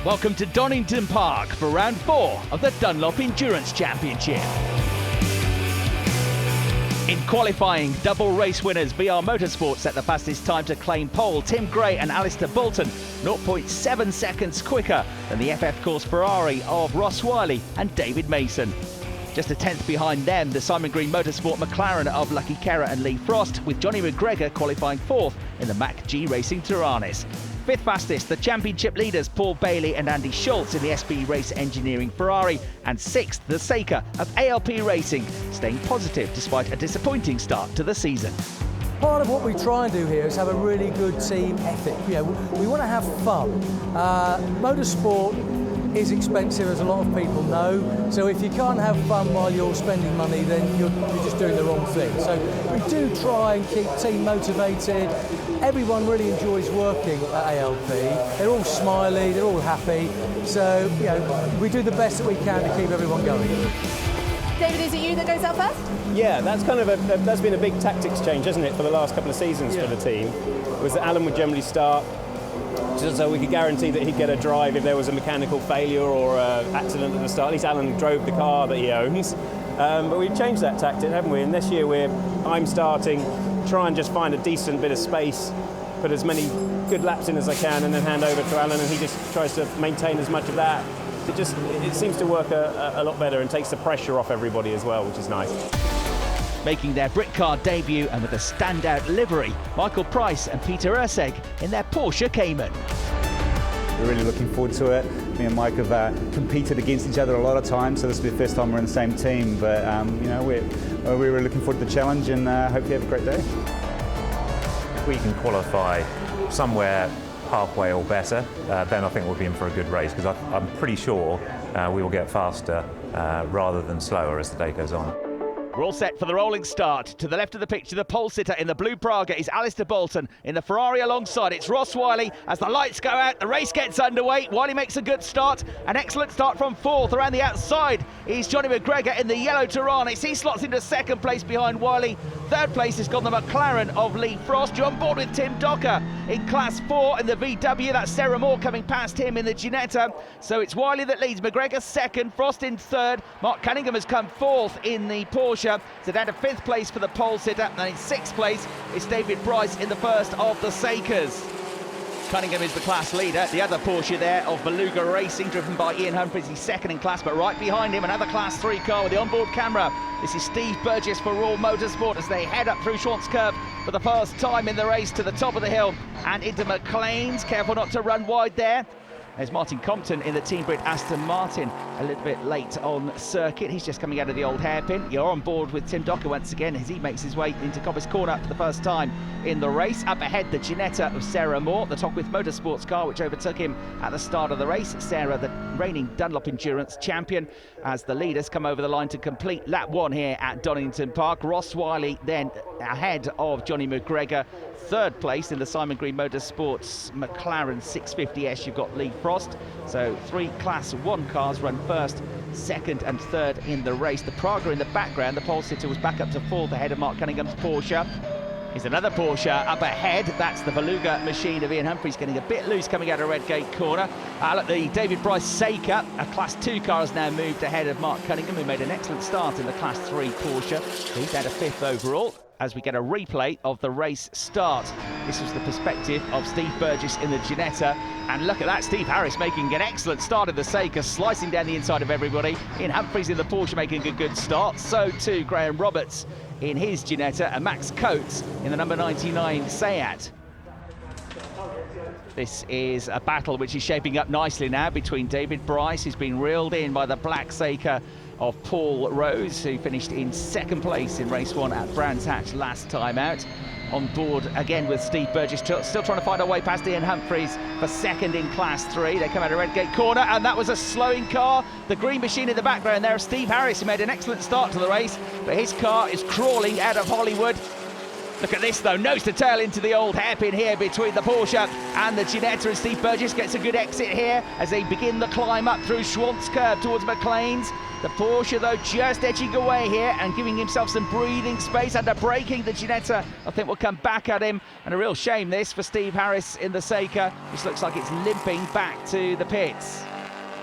Welcome to Donington Park for round 4 of the Dunlop Endurance Championship. In qualifying, double race winners BR Motorsport set the fastest time to claim pole. Tim Gray and Alistair Bolton, 0.7 seconds quicker than the FF Course Ferrari of Ross Wiley and David Mason. Just a tenth behind them, the Simon Green Motorsport McLaren of Lucky Kerr and Lee Frost, with Johnny McGregor qualifying 4th in the Mac G Racing Taranis. 5th fastest, the championship leaders Paul Bailey and Andy Schultz in the SB Race Engineering Ferrari, and 6th, the Saker of ALP Racing, staying positive despite a disappointing start to the season. Part of what we try and do here is have a really good team ethic. You know, we want to have fun. Motorsport is expensive, as a lot of people know, so if you can't have fun while you're spending money, then you're just doing the wrong thing. So we do try and keep team motivated. Everyone really enjoys working at ALP. They're all smiley, they're all happy, so you know, we do the best that we can to keep everyone going. David, is it you that goes out first? Yeah, that's kind of that's been a big tactics change, hasn't it, for the last couple of seasons for the team. Was that Alan would generally start, just so we could guarantee that he'd get a drive if there was a mechanical failure or an accident at the start. At least Alan drove the car that he owns. But we've changed that tactic, haven't we? And this year I'm starting, try and just find a decent bit of space, put as many good laps in as I can, and then hand over to Alan, and he just tries to maintain as much of that. It seems to work a lot better and takes the pressure off everybody as well, which is nice. Making their Britcar debut and with a standout livery, Michael Price and Peter Urseg in their Porsche Cayman. We're really looking forward to it. Me and Mike have competed against each other a lot of times, so this will be the first time we're in the same team. But you know, we're really looking forward to the challenge, and hope you have a great day. If we can qualify somewhere halfway or better, then I think we'll be in for a good race, because I'm pretty sure we will get faster rather than slower as the day goes on. We're all set for the rolling start. To the left of the picture, the pole sitter in the blue Praga is Alistair Bolton. In the Ferrari alongside, it's Ross Wiley. As the lights go out, the race gets underway. Wiley makes a good start. An excellent start from 4th. Around the outside is Johnny McGregor in the yellow Taranis. He slots into 2nd place behind Wiley. 3rd place has gone the McLaren of Lee Frost. You're on board with Tim Docker in Class 4 in the VW. That's Sarah Moore coming past him in the Ginetta. So it's Wiley that leads. McGregor 2nd, Frost in 3rd. Mark Cunningham has come 4th in the Porsche. So down to 5th place for the pole sitter, and in 6th place is David Bryce in the first of the Sakers. Cunningham is the class leader. The other Porsche there of Beluga Racing, driven by Ian Humphries, he's 2nd in class, but right behind him another Class 3 car with the onboard camera. This is Steve Burgess for Raw Motorsport as they head up through Schwantz Curve for the first time in the race to the top of the hill and into McLean's. Careful not to run wide there. There's Martin Compton in the Team Brit Aston Martin, a little bit late on circuit. He's just coming out of the old hairpin. You're on board with Tim Docker once again as he makes his way into Coppice Corner for the first time in the race. Up ahead, the Ginetta of Sarah Moore, the Top with Motorsports car, which overtook him at the start of the race. Sarah, the reigning Dunlop Endurance champion, as the leaders come over the line to complete lap 1 here at Donington Park. Ross Wiley then ahead of Johnny McGregor. 3rd place in the Simon Green Motorsports McLaren 650S, you've got Lee Frost. So 3 Class 1 cars run 1st, 2nd and 3rd in the race. The Praga in the background, the pole sitter was back up to 4th ahead of Mark Cunningham's Porsche. Here's another Porsche up ahead. That's the Beluga machine of Ian Humphries, getting a bit loose coming out of Redgate Corner. Look, the David Bryce Saker, a Class 2 car, has now moved ahead of Mark Cunningham, who made an excellent start in the Class 3 Porsche. He's down to 5th overall, as we get a replay of the race start. This was the perspective of Steve Burgess in the Ginetta, and look at that, Steve Harris making an excellent start in the Saker, slicing down the inside of everybody. Ian Humphries in the Porsche making a good start, so too Graham Roberts in his Ginetta, and Max Coates in the number 99 Seat. This is a battle which is shaping up nicely now between David Bryce, who's been reeled in by the black Saker of Paul Rose, who finished in 2nd place in race 1 at Brands Hatch last time out. On board again with Steve Burgess, still trying to find a way past Ian Humphries for 2nd in Class 3. They come out of Redgate Corner, and that was a slowing car. The green machine in the background there of Steve Harris, who made an excellent start to the race, but his car is crawling out of Hollywood. Look at this though, nose to tail into the old hairpin here between the Porsche and the Ginetta, and Steve Burgess gets a good exit here as they begin the climb up through Schwantz curve towards McLean's. The Porsche though just edging away here and giving himself some breathing space under braking. The Ginetta I think will come back at him, and a real shame this for Steve Harris in the Seika, which looks like it's limping back to the pits.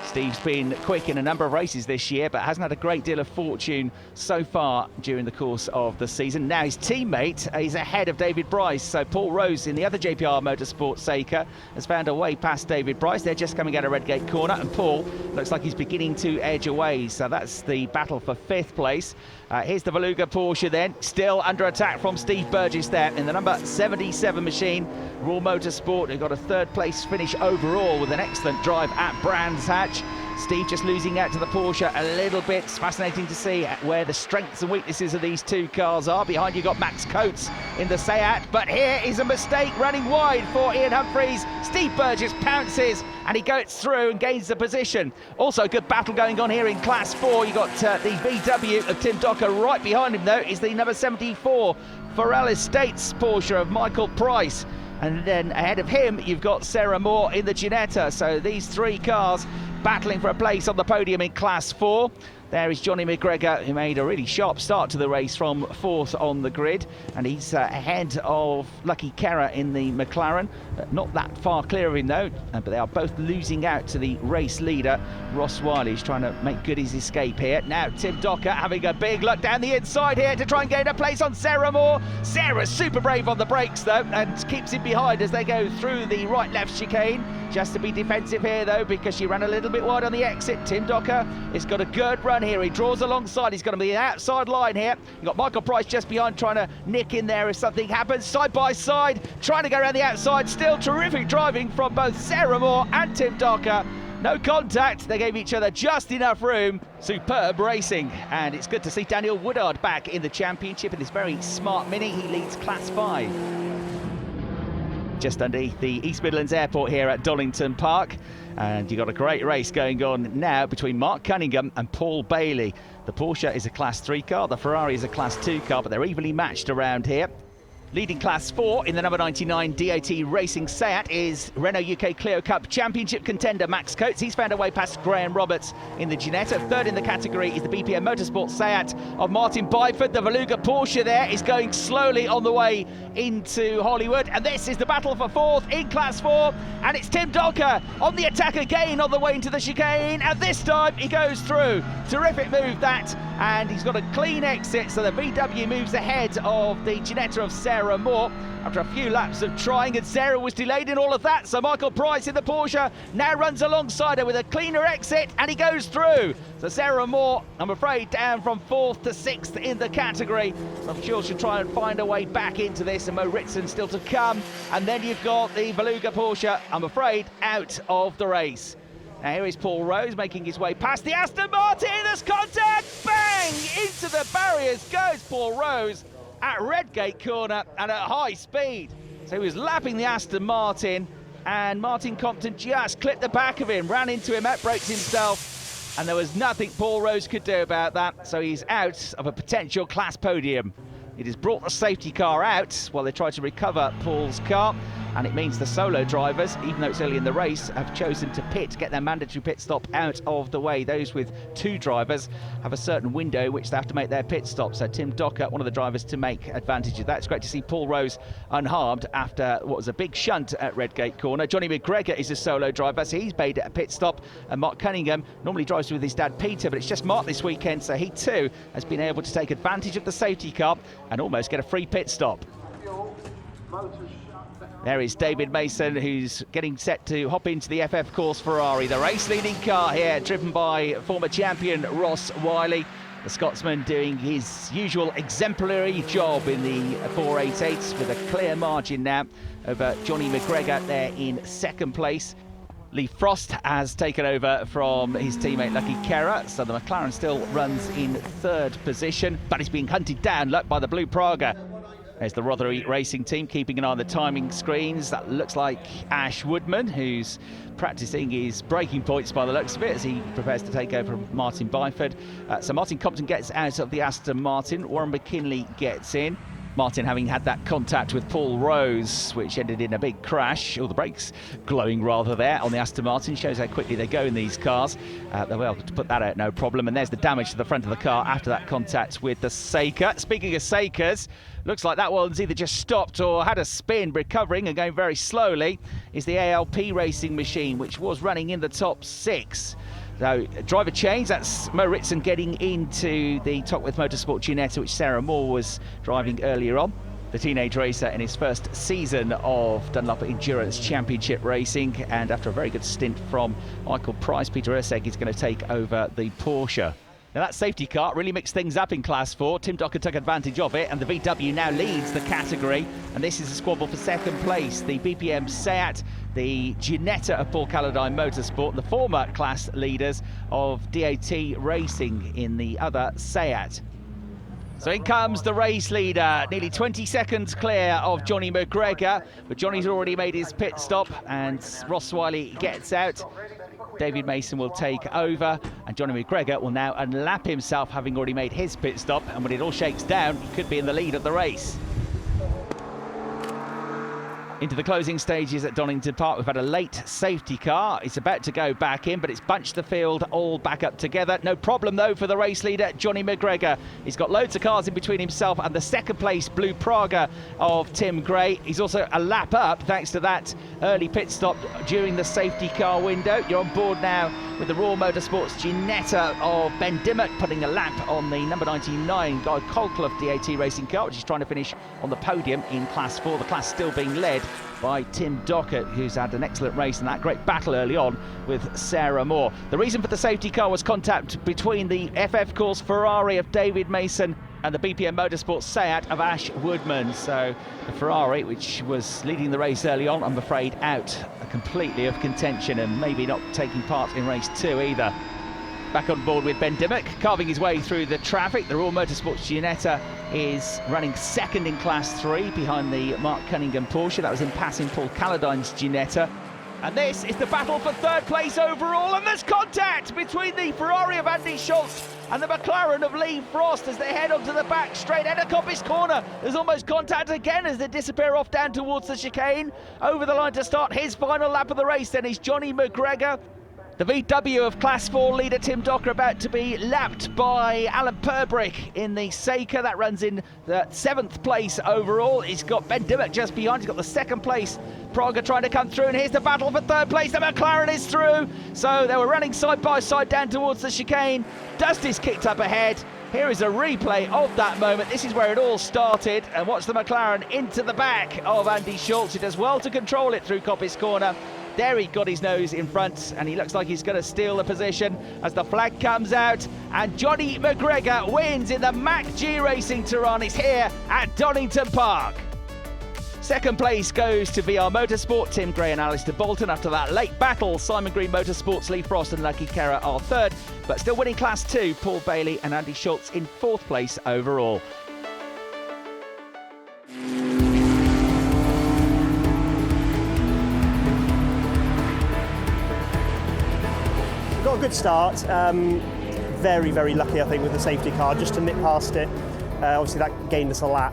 Steve's been quick in a number of races this year, but hasn't had a great deal of fortune so far during the course of the season. Now his teammate is ahead of David Bryce, so Paul Rose in the other JPR Motorsport Seika has found a way past David Bryce. They're just coming out of Redgate Corner, and Paul looks like he's beginning to edge away, so that's the battle for 5th place. Here's the Beluga Porsche then, still under attack from Steve Burgess there in the number 77 machine. Raw Motorsport, who got a 3rd place finish overall with an excellent drive at Brands Hatch. Steve just losing out to the Porsche a little bit. It's fascinating to see where the strengths and weaknesses of these two cars are. Behind you got Max Coates in the Seat, but here is a mistake running wide for Ian Humphreys. Steve Burgess pounces and he goes through and gains the position. Also a good battle going on here in Class 4. You got the VW of Tim Docker. Right behind him though is the number 74 Farrell Estates Porsche of Michael Price. And then ahead of him, you've got Sarah Moore in the Ginetta. So these 3 cars battling for a place on the podium in Class 4. There is Johnny McGregor, who made a really sharp start to the race from 4th on the grid, and he's ahead of Lucky Kerrer in the McLaren. Not that far clear of him though, but they are both losing out to the race leader. Ross Wiley's trying to make good his escape here. Now Tim Docker having a big look down the inside here to try and gain a place on Sarah Moore. Sarah's super brave on the brakes though, and keeps him behind as they go through the right-left chicane. Just to be defensive here though, because she ran a little bit wide on the exit. Tim Docker has got a good run here. He draws alongside. He's going to be the outside line here. You've got Michael Price just behind trying to nick in there if something happens. Side by side, trying to go around the outside. Still terrific driving from both Sarah Moore and Tim Docker. No contact. They gave each other just enough room. Superb racing. And it's good to see Daniel Woodard back in the championship in this very smart Mini. He leads Class 5. Just underneath the East Midlands Airport here at Donington Park, and you've got a great race going on now between Mark Cunningham and Paul Bailey. The Porsche is a Class 3 car, the Ferrari is a Class 2 car, but they're evenly matched around here. Leading Class 4 in the number 99 DAT Racing Seat is Renault UK Clio Cup Championship contender Max Coates. He's found a way past Graham Roberts in the Ginetta. 3rd in the category is the BPM Motorsport Seat of Martin Byford. The Beluga Porsche there is going slowly on the way into Hollywood. And this is the battle for 4th in Class 4. And it's Tim Docker on the attack again on the way into the chicane. And this time he goes through. Terrific move that. And he's got a clean exit, so the VW moves ahead of the Ginetta of Sarah Moore after a few laps of trying, and Sarah was delayed in all of that, so Michael Price in the Porsche now runs alongside her with a cleaner exit, and he goes through. So Sarah Moore, I'm afraid, down from 4th to 6th in the category. I'm sure she'll try and find a way back into this, and Mo Ritson still to come. And then you've got the Beluga Porsche, I'm afraid, out of the race. Now here is Paul Rose making his way past the Aston Martin. There's contact, bang! Into the barriers goes Paul Rose at Redgate Corner and at high speed. So he was lapping the Aston Martin, and Martin Compton just clipped the back of him, ran into him, outbraked himself, and there was nothing Paul Rose could do about that. So he's out of a potential class podium. It has brought the safety car out while they try to recover Paul's car, and it means the solo drivers, even though it's early in the race, have chosen to pit, get their mandatory pit stop out of the way. Those with 2 drivers have a certain window which they have to make their pit stop. So Tim Docker, one of the drivers, to make advantage of that. It's great to see Paul Rose unharmed after what was a big shunt at Redgate Corner. Johnny McGregor is a solo driver, so he's made a pit stop. And Mark Cunningham normally drives with his dad Peter, but it's just Mark this weekend, so he too has been able to take advantage of the safety car and almost get a free pit stop. There is David Mason, who's getting set to hop into the FF Course Ferrari. The race-leading car here, driven by former champion Ross Wiley. The Scotsman doing his usual exemplary job in the 488s with a clear margin now over Johnny McGregor there in 2nd place. Lee Frost has taken over from his teammate Lucky Kerrer, so the McLaren still runs in 3rd position, but he's being hunted down, look, by the Blue Praga. There's the Rotherham Racing team keeping an eye on the timing screens. That looks like Ash Woodman, who's practicing his braking points by the looks of it as he prepares to take over from Martin Byford. So Martin Compton gets out of the Aston Martin. Warren McKinley gets in. Martin having had that contact with Paul Rose, which ended in a big crash. All the brakes glowing rather there on the Aston Martin. Shows how quickly they go in these cars. They'll be able to put that out no problem. And there's the damage to the front of the car after that contact with the Seika. Speaking of Seikas, looks like that one's either just stopped or had a spin, recovering and going very slowly, is the ALP racing machine, which was running in the top 6. So, driver change, that's Mo Ritson getting into the Top with Motorsport Ginetta, which Sarah Moore was driving earlier on. The teenage racer in his first season of Dunlop Endurance Championship racing, and after a very good stint from Michael Price, Peter Urseg is going to take over the Porsche. Now that safety car really mixed things up in Class 4. Tim Docker took advantage of it, and the VW now leads the category. And this is a squabble for second place. The BPM Seat, the Ginetta of Paul Calladine Motorsport, the former class leaders of DOT Racing in the other Seat. So in comes the race leader, nearly 20 seconds clear of Johnny McGregor, but Johnny's already made his pit stop, and Ross Wiley gets out. David Mason will take over, and Johnny McGregor will now unlap himself, having already made his pit stop, and when it all shakes down, he could be in the lead of the race. Into the closing stages at Donington Park, we've had a late safety car. It's about to go back in, but it's bunched the field all back up together. No problem though for the race leader, Johnny McGregor. He's got loads of cars in between himself and the second place Blue Praga of Tim Gray. He's also a lap up thanks to that early pit stop during the safety car window. You're on board now with the Raw Motorsports Ginetta of Ben Dimmock, putting a lap on the number 99 Guy Colclough DAT racing car, which is trying to finish on the podium in Class 4. The class still being led by Tim Dockett, who's had an excellent race in that great battle early on with Sarah Moore. The reason for the safety car was contact between the FF Course Ferrari of David Mason and the BPM Motorsport Seat of Ash Woodman. So the Ferrari, which was leading the race early on, I'm afraid out completely of contention and maybe not taking part in race 2 either. Back on board with Ben Dimmock, carving his way through the traffic. The Royal Motorsports Ginetta is running second in Class 3 behind the Mark Cunningham Porsche. That was in passing Paul Calladine's Ginetta. And this is the battle for third place overall, and there's contact between the Ferrari of Andy Schultz and the McLaren of Lee Frost as they head onto the back straight out of Coppice Corner. There's almost contact again as they disappear off down towards the chicane. Over the line to start his final lap of the race then is Johnny McGregor. The VW of Class 4 leader Tim Docker about to be lapped by Alan Purbrick in the Seika. That runs in the 7th place overall. He's got Ben Dimmock just behind. He's got the 2nd place Praga trying to come through, and here's the battle for 3rd place. The McLaren is through. So they were running side by side down towards the chicane. Dust is kicked up ahead. Here is a replay of that moment. This is where it all started, and watch the McLaren into the back of Andy Schultz. He does well to control it through Coppice Corner. There he got his nose in front, and he looks like he's going to steal the position as the flag comes out, and Johnny McGregor wins in the Mac G Racing Tyrrell. It's here at Donington Park. 2nd place goes to VR Motorsport, Tim Gray and Alistair Bolton. After that late battle, Simon Green Motorsports, Lee Frost and Lucky Kerr are 3rd, but still winning Class 2, Paul Bailey and Andy Schultz in 4th place overall. Got a good start, very, very lucky I think with the safety car just to nip past it. Obviously that gained us a lap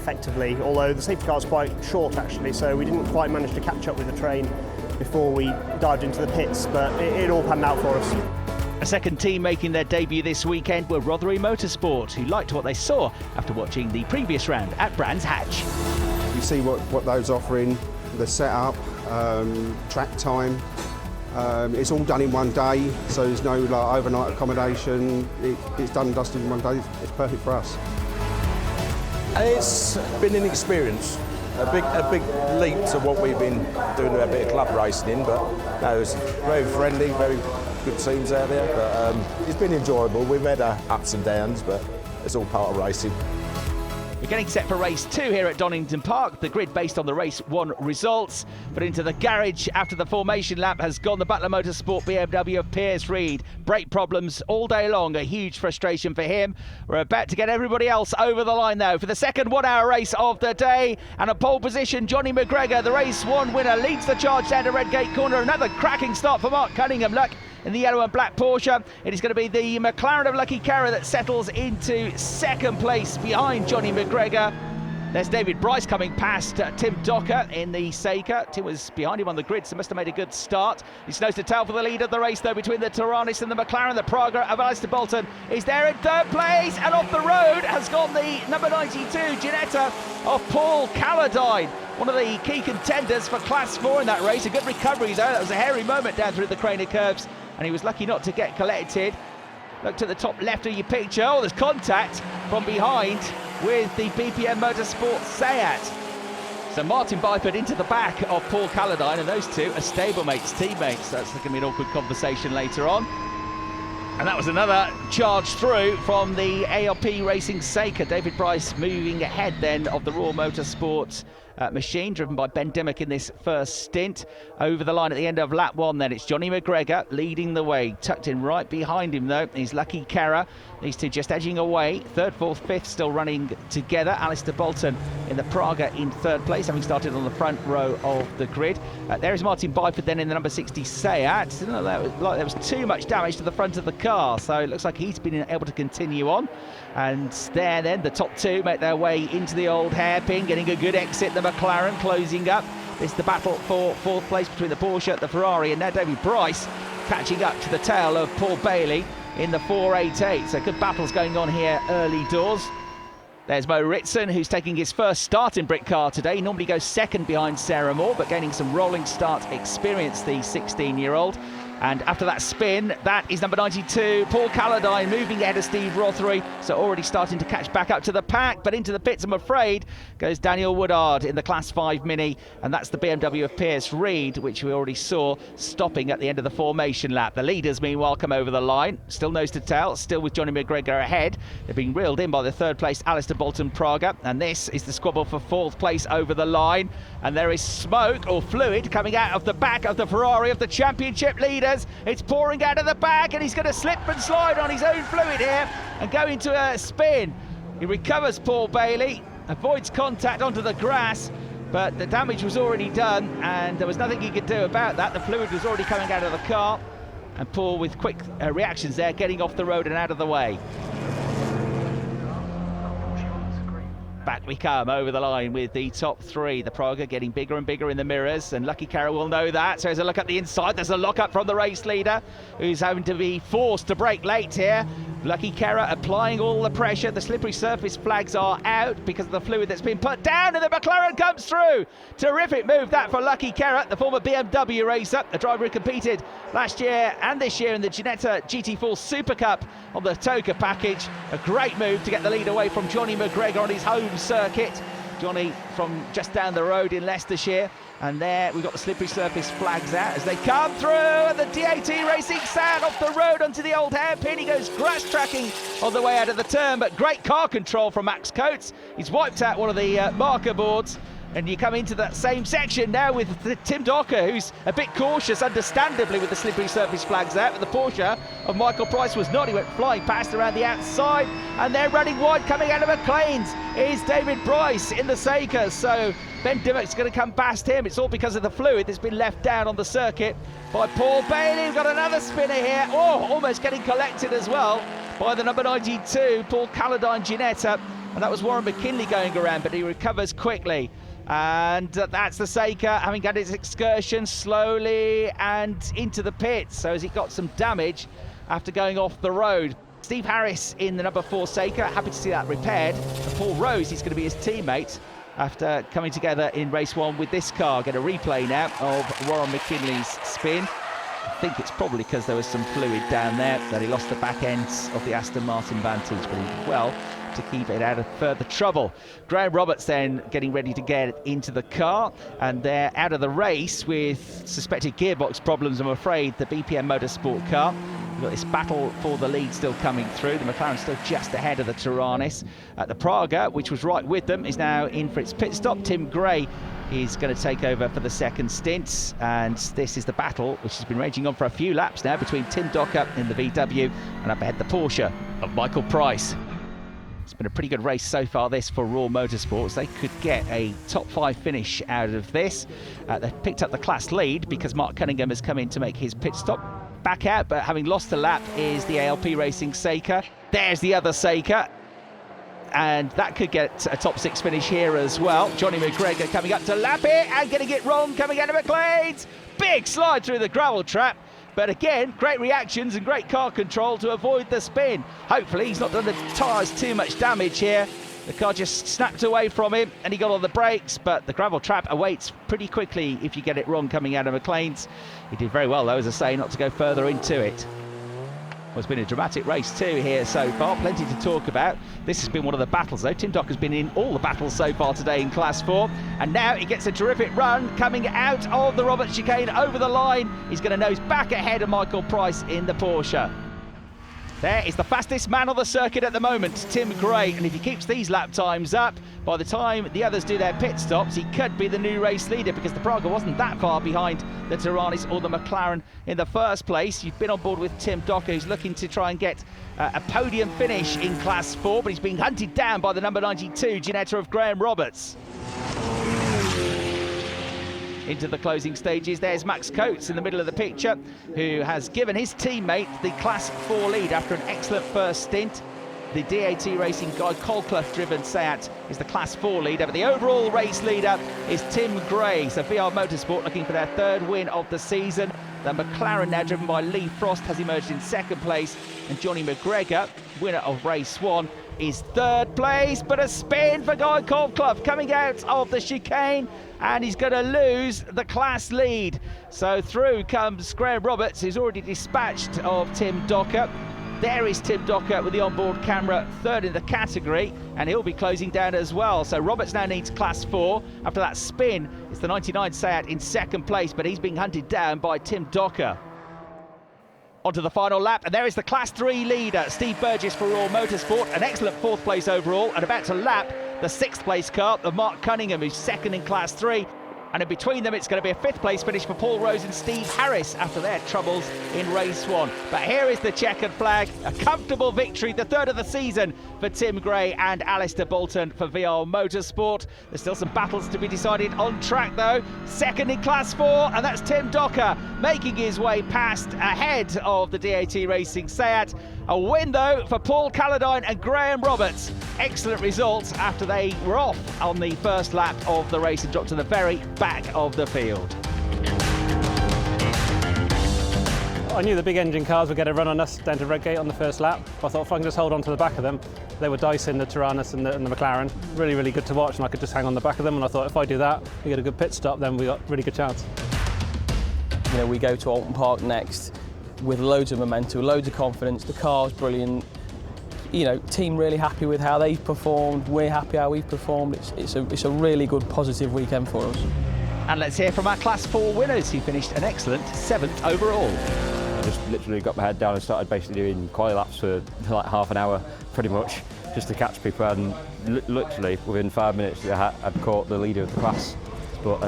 effectively, although the safety car was quite short actually, so we didn't quite manage to catch up with the train before we dived into the pits, but it all panned out for us. A second team making their debut this weekend were Rotherham Motorsport, who liked what they saw after watching the previous round at Brands Hatch. You see what those offering, the setup, track time. It's all done in one day, so there's no overnight accommodation. It's done and dusted in one day. It's perfect for us. It's been an experience, a big leap to what we've been doing a bit of club racing in, but no, it's very friendly, very good teams out there. But it's been enjoyable. We've had our ups and downs, but it's all part of racing. We're getting set for race 2 here at Donington Park. The grid based on the race 1 results. But into the garage after the formation lap has gone the Butler Motorsport BMW of Piers Reid. Brake problems all day long, a huge frustration for him. We're about to get everybody else over the line though for the second 1-hour race of the day. And a pole position, Johnny McGregor, the race 1 winner, leads the charge down to Redgate Corner. Another cracking start for Mark Cunningham. Look, in the yellow and black Porsche. It is going to be the McLaren of Lucky Kerr that settles into 2nd place behind Johnny McGregor. There's David Bryce coming past Tim Docker in the Seika. Tim was behind him on the grid, so must have made a good start. He's nose to tail for the lead of the race, though, between the Taranis and the McLaren. The Praga of Alistair Bolton is there in third place, and off the road has gone the number 92 Ginetta of Paul Calladine, one of the key contenders for Class 4 in that race. A good recovery, though. That was a hairy moment down through the Craner curves, and he was lucky not to get collected. Look to the top left of your picture. Oh, there's contact from behind with the BPM Motorsport Seat. So Martin Byford into the back of Paul Calladine, and those two are stablemates, teammates. That's going to be an awkward conversation later on. And that was another charge through from the ALP Racing Seika. David Bryce moving ahead then of the Raw Motorsport machine, driven by Ben Dimmock in this first stint. Over the line at the end of lap 1 then, it's Johnny McGregor leading the way. Tucked in right behind him though is Lucky Kara. These two just edging away. Third, fourth, fifth still running together. Alistair Bolton in the Praga in third place, having started on the front row of the grid. There is Martin Byford then in the number 60 Seat. Didn't look like there was too much damage to the front of the car, so it looks like he's been able to continue on. And there then, the top two make their way into the old hairpin, getting a good exit. The McLaren closing up. It's the battle for fourth place between the Porsche, the Ferrari, and now David Bryce catching up to the tail of Paul Bailey in the 488. So good battles going on here early doors. There's Mo Ritson, who's taking his first start in Britcar today. He normally goes second behind Sarah Moore, but gaining some rolling start experience, the 16-year-old. And after that spin, that is number 92, Paul Calladine, moving ahead of Steve Rothery. So already starting to catch back up to the pack, but into the pits, I'm afraid, goes Daniel Woodard in the Class 5 Mini. And that's the BMW of Pierce Reed, which we already saw stopping at the end of the formation lap. The leaders, meanwhile, come over the line. Still nose to tail, still with Johnny McGregor ahead. They're being reeled in by the third place, Alistair Bolton Praga. And this is the squabble for fourth place over the line. And there is smoke or fluid coming out of the back of the Ferrari of the championship leaders. It's pouring out of the back, and he's going to slip and slide on his own fluid here and go into a spin. He recovers, Paul Bailey, avoids contact onto the grass, but the damage was already done and there was nothing he could do about that. The fluid was already coming out of the car, and Paul, with quick reactions there, getting off the road and out of the way. Back we come over the line with the top three. The Praga getting bigger and bigger in the mirrors, and Lucky Kara will know that. So there's a look at the inside. There's a lock-up from the race leader, who's having to be forced to brake late here. Lucky Kara applying all the pressure. The slippery surface flags are out because of the fluid that's been put down, and the McLaren comes through. Terrific move that for Lucky Kara, the former BMW racer, a driver who competed last year and this year in the Ginetta GT4 Super Cup on the Toka package. A great move to get the lead away from Johnny McGregor on his home circuit. Johnny from just down the road in Leicestershire. And there we've got the slippery surface flags out as they come through, and the DAT Racing Sound off the road onto the old hairpin. He goes grass tracking on the way out of the turn, but great car control from Max Coates. He's wiped out one of the marker boards, and you come into that same section now with Tim Docker, who's a bit cautious, understandably, with the slippery surface flags out. But the Porsche of Michael Price was not. He went flying past around the outside, and they're running wide. Coming out of McLean's is David Bryce in the Seika. So Ben Dimmock's going to come past him. It's all because of the fluid that's been left down on the circuit by Paul Bailey. We've got another spinner here. Oh, almost getting collected as well by the number 92, Paul Calladine Ginetta. And that was Warren McKinley going around, but he recovers quickly. And that's the Seika having had its excursion slowly and into the pits. So as it got some damage after going off the road. Steve Harris in the number 4 Seika, happy to see that repaired. And Paul Rose is going to be his teammate after coming together in race 1 with this car. Get a replay now of Warren McKinley's spin. I think it's probably because there was some fluid down there that he lost the back ends of the Aston Martin Vantage, but he did well to keep it out of further trouble. Graham Roberts then getting ready to get into the car, and they're out of the race with suspected gearbox problems, I'm afraid, the BPM Motorsport car. We've got this battle for the lead still coming through. The McLaren still just ahead of the Taranis. The Praga, which was right with them, is now in for its pit stop. Tim Gray is going to take over for the second stint, and this is the battle which has been raging on for a few laps now between Tim Docker in the VW and up ahead the Porsche of Michael Price. It's been a pretty good race so far, this, for Raw Motorsports. They could get a top 5 finish out of this. They've picked up the class lead because Mark Cunningham has come in to make his pit stop. Back out, but having lost the lap, is the ALP Racing Seika. There's the other Seika. and that could get a top 6 finish here as well. Johnny McGregor coming up to lap it and getting it wrong, coming out of McLean's. Big slide through the gravel trap. But again, great reactions and great car control to avoid the spin. Hopefully he's not done the tyres too much damage here. The car just snapped away from him and he got on the brakes, but the gravel trap awaits pretty quickly if you get it wrong coming out of McLean's. He did very well though, as I say, not to go further into it. Well, it's been a dramatic race too here so far, plenty to talk about. This has been one of the battles though. Tim Docker's been in all the battles so far today in Class 4, and now he gets a terrific run coming out of the Roberts chicane over the line. He's going to nose back ahead of Michael Price in the Porsche. There is the fastest man on the circuit at the moment, Tim Gray, and if he keeps these lap times up, by the time the others do their pit stops, he could be the new race leader, because the Praga wasn't that far behind the Tiranis or the McLaren in the first place. You've been on board with Tim Docker, who's looking to try and get a podium finish in Class 4, but he's being hunted down by the number 92 Ginetta of Graham Roberts. Into the closing stages, there's Max Coates in the middle of the picture, who has given his teammate the Class 4 lead after an excellent first stint. The DAT Racing Guy Colclough driven Seat is the Class 4 leader, but the overall race leader is Tim Gray. So VR Motorsport looking for their 3rd win of the season. The McLaren, now driven by Lee Frost, has emerged in 2nd place, and Johnny McGregor, winner of race 1, is 3rd place, but a spin for Guy Colclough coming out of the chicane, and he's going to lose the class lead. So through comes Graham Roberts, who's already dispatched of Tim Docker. There is Tim Docker with the onboard camera, 3rd in the category, and he'll be closing down as well. So Roberts now needs Class 4. After that spin, it's the 99 Seat in 2nd place, but he's being hunted down by Tim Docker. Onto the final lap, and there is the Class 3 leader, Steve Burgess for Raw Motorsport, an excellent 4th place overall, and about to lap the 6th place car of Mark Cunningham, who's 2nd in Class 3. And in between them, it's going to be a 5th place finish for Paul Rose and Steve Harris after their troubles in race 1. But here is the checkered flag, a comfortable victory, the 3rd of the season for Tim Gray and Alistair Bolton for VR Motorsport. There's still some battles to be decided on track though. 2nd in Class 4, and that's Tim Docker making his way past ahead of the DAT Racing Seat. A win though for Paul Calladine and Graham Roberts. Excellent results after they were off on the first lap of the race and dropped to the very back of the field. I knew the big engine cars would get a run on us down to Redgate on the first lap. I thought if I can just hold on to the back of them, they were dicing the Tiranis and the McLaren. Really, really good to watch, and I could just hang on the back of them, and I thought if I do that, we get a good pit stop, then we got a really good chance. You know, we go to Alton Park next with loads of momentum, loads of confidence. The car's brilliant. You know, team really happy with how they've performed. We're happy how we've performed. It's a really good, positive weekend for us. And let's hear from our Class 4 winners, who finished an excellent 7th overall. I just literally got my head down and started basically doing quali laps for like half an hour, pretty much, just to catch people. And literally within 5 minutes, I'd caught the leader of the class. But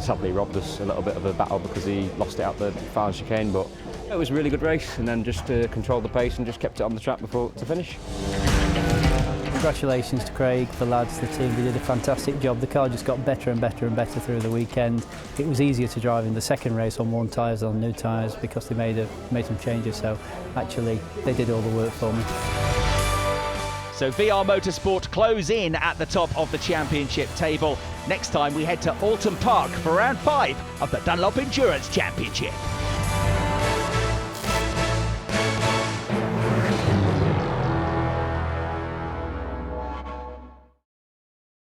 sadly robbed us a little bit of a battle because he lost it out the final chicane. But it was a really good race, and then just controlled the pace and just kept it on the track before to finish. Congratulations to Craig, the lads, the team. They did a fantastic job. The car just got better and better and better through the weekend. It was easier to drive in the second race on worn tyres than on new tyres because they made some changes. So actually, they did all the work for me. So VR Motorsport close in at the top of the championship table. Next time we head to Alton Park for round 5 of the Dunlop Endurance Championship.